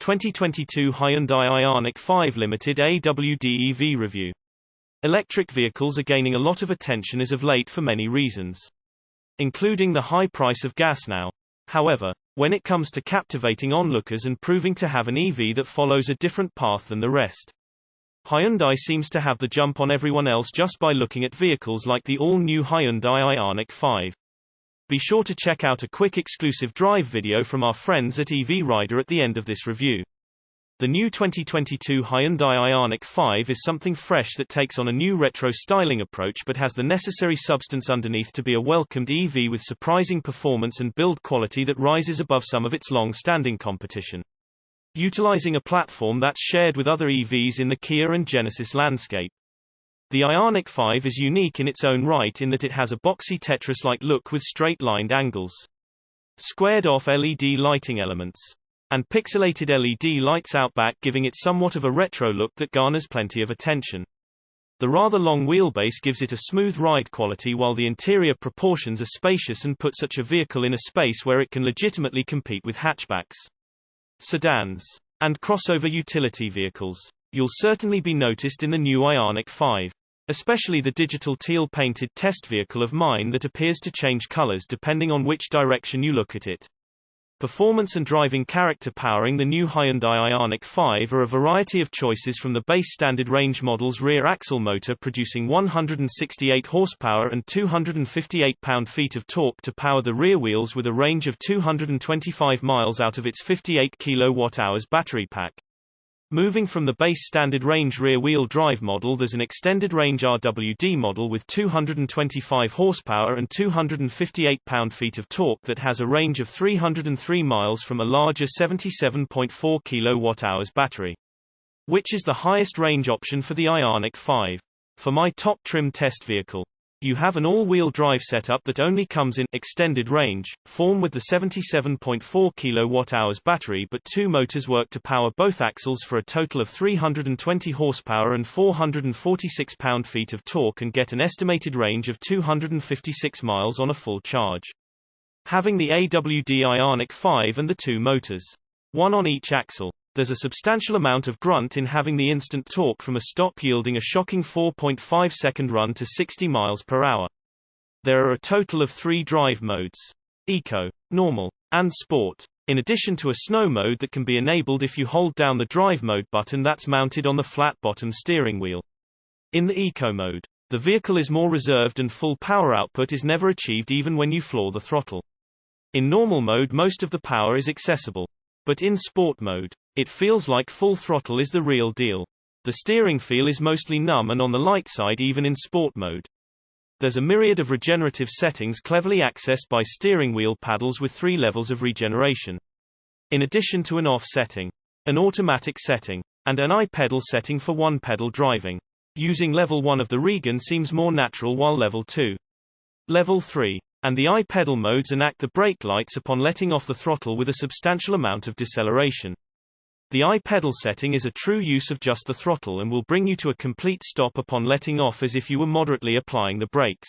2022 Hyundai Ioniq 5 Limited AWD EV review. Electric vehicles are gaining a lot of attention as of late for many reasons, including the high price of gas now. However, when it comes to captivating onlookers and proving to have an EV that follows a different path than the rest, Hyundai seems to have the jump on everyone else just by looking at vehicles like the all-new Hyundai Ioniq 5. Be sure to check out a quick exclusive drive video from our friends at EV Rider at the end of this review. The new 2022 Hyundai Ioniq 5 is something fresh that takes on a new retro styling approach but has the necessary substance underneath to be a welcomed EV with surprising performance and build quality that rises above some of its long-standing competition. Utilizing a platform that's shared with other EVs in the Kia and Genesis landscape, the Ioniq 5 is unique in its own right in that it has a boxy Tetris-like look with straight-lined angles, squared-off LED lighting elements, and pixelated LED lights out back, giving it somewhat of a retro look that garners plenty of attention. The rather long wheelbase gives it a smooth ride quality, while the interior proportions are spacious and put such a vehicle in a space where it can legitimately compete with hatchbacks, sedans, and crossover utility vehicles. You'll certainly be noticed in the new Ioniq 5. Especially the digital teal painted test vehicle of mine that appears to change colors depending on which direction you look at it. Performance and driving character powering the new Hyundai Ioniq 5 are a variety of choices, from the base standard range model's rear axle motor producing 168 horsepower and 258 pound-feet of torque to power the rear wheels with a range of 225 miles out of its 58 kWh battery pack. Moving from the base standard range rear-wheel drive model, there's an extended range AWD model with 225 horsepower and 258 pound-feet of torque that has a range of 303 miles from a larger 77.4 kWh battery, which is the highest range option for the Ioniq 5. For my top trim test vehicle, you have an all-wheel drive setup that only comes in extended range form with the 77.4 kWh battery, but two motors work to power both axles for a total of 320 horsepower and 446 pound-feet of torque, and get an estimated range of 256 miles on a full charge. Having the AWD Ioniq 5 and the two motors, one on each axle, there's a substantial amount of grunt in having the instant torque from a stop, yielding a shocking 4.5-second run to 60 miles per hour. There are a total of 3 drive modes: Eco, Normal, and Sport, in addition to a snow mode that can be enabled if you hold down the drive mode button that's mounted on the flat-bottom steering wheel. In the Eco mode, the vehicle is more reserved and full power output is never achieved even when you floor the throttle. In Normal mode, most of the power is accessible. But in Sport mode, it feels like full throttle is the real deal. The steering feel is mostly numb and on the light side even in Sport mode. There's a myriad of regenerative settings cleverly accessed by steering wheel paddles with 3 levels of regeneration, in addition to an off setting, an automatic setting, and an I-pedal setting for one-pedal driving. Using level 1 of the regen seems more natural, while level 2, level 3, and the I-pedal modes enact the brake lights upon letting off the throttle with a substantial amount of deceleration. The I-pedal setting is a true use of just the throttle and will bring you to a complete stop upon letting off, as if you were moderately applying the brakes.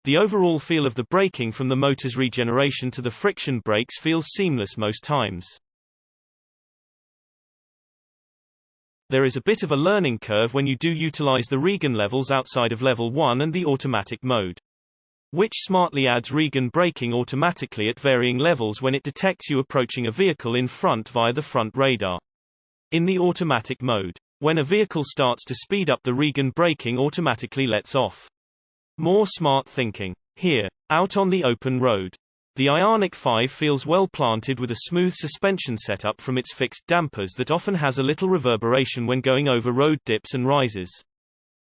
The overall feel of the braking, from the motor's regeneration to the friction brakes, feels seamless most times. There is a bit of a learning curve when you do utilize the regen levels outside of level 1 and the automatic mode, which smartly adds regen braking automatically at varying levels when it detects you approaching a vehicle in front via the front radar. In the automatic mode, when a vehicle starts to speed up, the regen braking automatically lets off. More smart thinking here. Out on the open road, the Ioniq 5 feels well planted with a smooth suspension setup from its fixed dampers that often has a little reverberation when going over road dips and rises.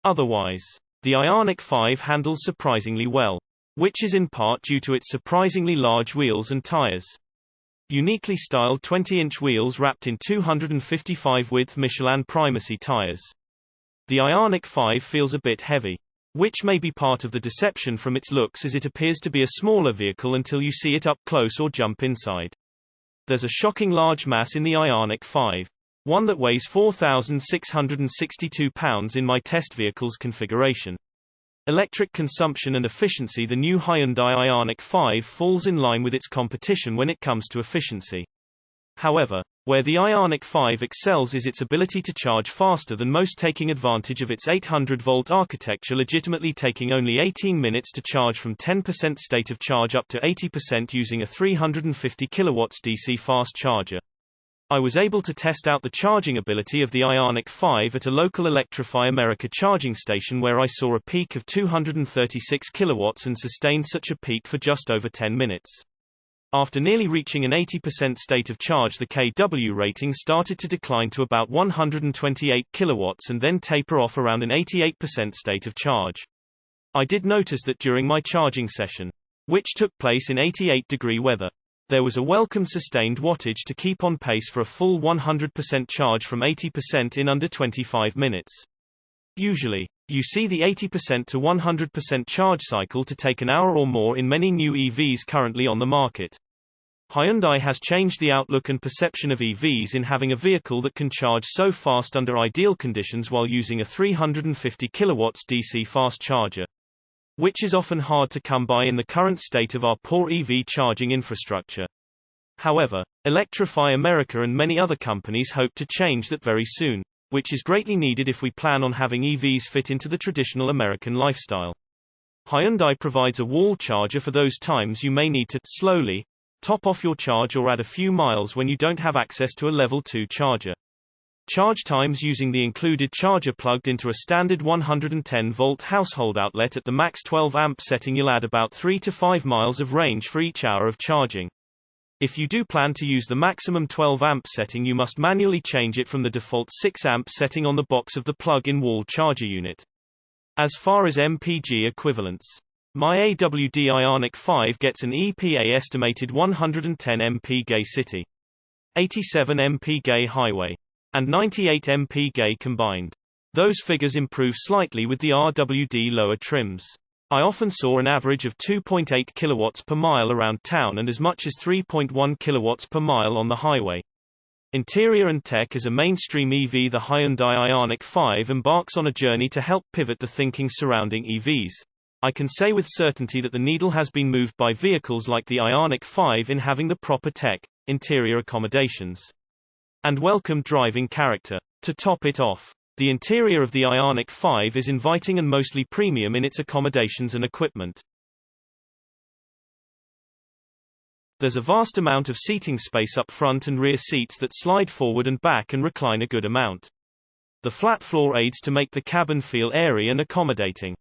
Otherwise, the Ioniq 5 handles surprisingly well, which is in part due to its surprisingly large wheels and tires. Uniquely styled 20-inch wheels wrapped in 255-width Michelin Primacy tires. The Ioniq 5 feels a bit heavy, which may be part of the deception from its looks, as it appears to be a smaller vehicle until you see it up close or jump inside. There's a shocking large mass in the Ioniq 5, one that weighs 4,662 pounds in my test vehicle's configuration. Electric consumption and efficiency: the new Hyundai Ioniq 5 falls in line with its competition when it comes to efficiency. However, Where the Ioniq 5 excels is its ability to charge faster than most, taking advantage of its 800-volt architecture, legitimately taking only 18 minutes to charge from 10% state of charge up to 80% using a 350 kW DC fast charger. I was able to test out the charging ability of the Ioniq 5 at a local Electrify America charging station where I saw a peak of 236 kW and sustained such a peak for just over 10 minutes. After nearly reaching an 80% state of charge, the kW rating started to decline to about 128 kW and then taper off around an 88% state of charge. I did notice that during my charging session, which took place in 88-degree weather, there was a welcome sustained wattage to keep on pace for a full 100% charge from 80% in under 25 minutes. Usually, you see the 80% to 100% charge cycle to take an hour or more in many new EVs currently on the market. Hyundai has changed the outlook and perception of EVs in having a vehicle that can charge so fast under ideal conditions while using a 350 kW DC fast charger, which is often hard to come by in the current state of our poor EV charging infrastructure. However, Electrify America and many other companies hope to change that very soon, which is greatly needed if we plan on having EVs fit into the traditional American lifestyle. Hyundai provides a wall charger for those times you may need to slowly top off your charge or add a few miles when you don't have access to a level 2 charger. Charge times using the included charger plugged into a standard 110-volt household outlet at the max 12-amp setting, you'll add about 3 to 5 miles of range for each hour of charging. If you do plan to use the maximum 12-amp setting, you must manually change it from the default 6-amp setting on the box of the plug-in wall charger unit. As far as MPG equivalents, my AWD Ioniq 5 gets an EPA estimated 110 mpg city, 87 mpg highway, and 98 mpg combined. Those figures improve slightly with the AWD lower trims. I often saw an average of 2.8 kW per mile around town and as much as 3.1 kW per mile on the highway. Interior and tech. As a mainstream EV, the Hyundai Ioniq 5 embarks on a journey to help pivot the thinking surrounding EVs. I can say with certainty that the needle has been moved by vehicles like the Ioniq 5 in having the proper tech, interior accommodations, and welcome driving character. To top it off, the interior of the Ioniq 5 is inviting and mostly premium in its accommodations and equipment. There's a vast amount of seating space up front and rear seats that slide forward and back and recline a good amount. The flat floor aids to make the cabin feel airy and accommodating.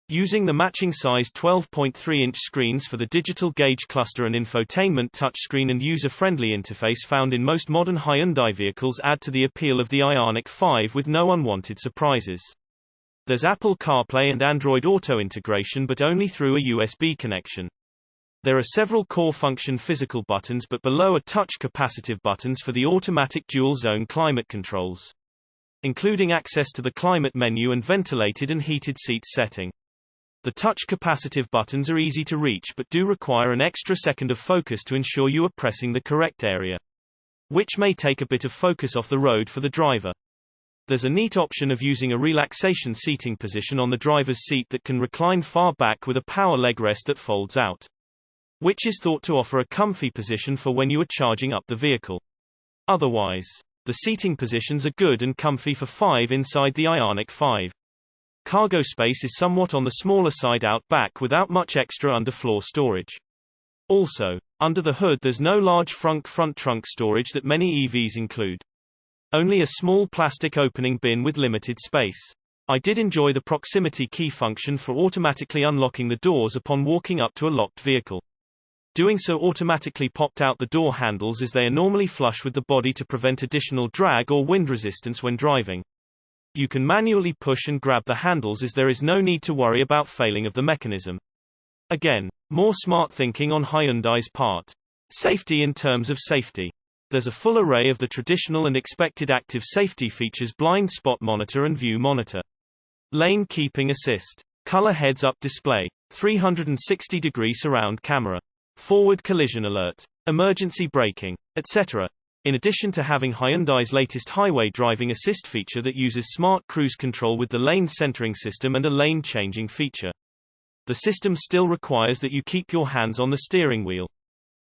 Using the matching size 12.3-inch screens for the digital gauge cluster and infotainment touchscreen and user-friendly interface found in most modern Hyundai vehicles add to the appeal of the Ioniq 5 with no unwanted surprises. There's Apple CarPlay and Android Auto integration, but only through a USB connection. There are several core function physical buttons, but below are touch capacitive buttons for the automatic dual-zone climate controls, including access to the climate menu and ventilated and heated seat setting. The touch capacitive buttons are easy to reach but do require an extra second of focus to ensure you are pressing the correct area, which may take a bit of focus off the road for the driver. There's a neat option of using a relaxation seating position on the driver's seat that can recline far back with a power leg rest that folds out, which is thought to offer a comfy position for when you are charging up the vehicle. Otherwise, the seating positions are good and comfy for 5 inside the Ioniq 5. Cargo space is somewhat on the smaller side out back without much extra underfloor storage. Also, under the hood there's no large front trunk storage that many EVs include. Only a small plastic opening bin with limited space. I did enjoy the proximity key function for automatically unlocking the doors upon walking up to a locked vehicle. Doing so automatically popped out the door handles as they are normally flush with the body to prevent additional drag or wind resistance when driving. You can manually push and grab the handles as there is no need to worry about failing of the mechanism. Again, more smart thinking on Hyundai's part. Safety. In terms of safety, there's a full array of the traditional and expected active safety features: blind spot monitor and view monitor, lane keeping assist, color heads-up display, 360-degree surround camera, forward collision alert, emergency braking, etc. In addition to having Hyundai's latest highway driving assist feature that uses smart cruise control with the lane centering system and a lane changing feature. The system still requires that you keep your hands on the steering wheel.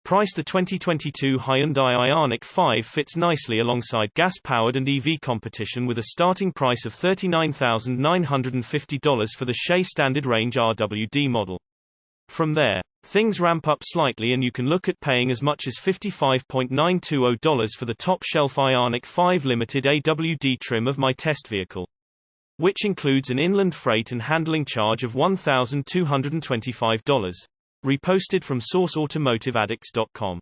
Price: the 2022 Hyundai Ioniq 5 fits nicely alongside gas-powered and EV competition with a starting price of $39,950 for the Shea Standard Range AWD model. From there, things ramp up slightly and you can look at paying as much as $55,920 for the top-shelf Ioniq 5 Limited AWD trim of my test vehicle, which includes an inland freight and handling charge of $1,225. Reposted from sourceautomotiveaddicts.com.